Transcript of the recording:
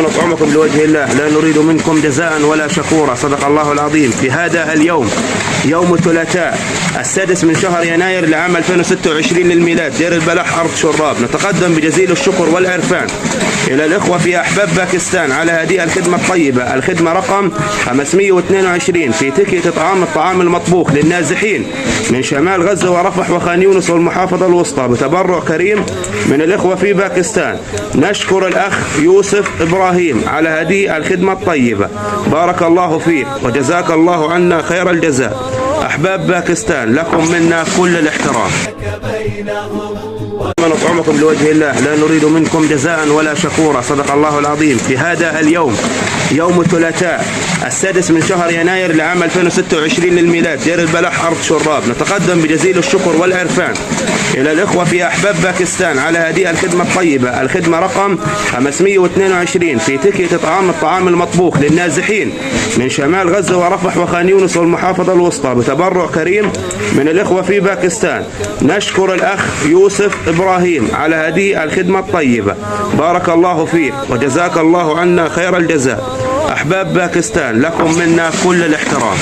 نطعمكم لوجه الله لا نريد منكم جزاء ولا شكورا. صدق الله العظيم. في هذا اليوم يوم الثلاثاء 6 من شهر يناير لعام 2026 للميلاد، دير البلح أرض شراب، نتقدم بجزيل الشكر والعرفان إلى الإخوة في أحباب باكستان على هذه الخدمة الطيبة، الخدمة رقم 522 في تكية الطعام المطبوخ للنازحين من شمال غزة ورفح وخان يونس والمحافظة الوسطى بتبرع كريم من الإخوة في باكستان. نشكر الأخ يوسف إبراهيم على هذه الخدمة الطيبة، بارك الله فيك وجزاك الله عنا خير الجزاء. أحباب باكستان لكم منا كل الاحترام. نطعمكم لوجه الله لا نريد منكم جزاء ولا شكورا. صدق الله العظيم. في هذا اليوم يوم الثلاثاء 6 من شهر يناير لعام 2026 للميلاد، دير البلح أرض شراب، نتقدم بجزيل الشكر والعرفان إلى الإخوة في أحباب باكستان على هذه الخدمة الطيبة، الخدمة رقم 522 في تكية الطعام المطبوخ للنازحين من شمال غزة ورفح وخان يونس والمحافظة الوسطى بتبرع كريم من الإخوة في باكستان. نشكر الأخ يوسف إبراهيم على هذه الخدمة الطيبة، بارك الله فيك وجزاك الله عنا خير الجزاء. أحباب باكستان لكم منا كل الاحترام.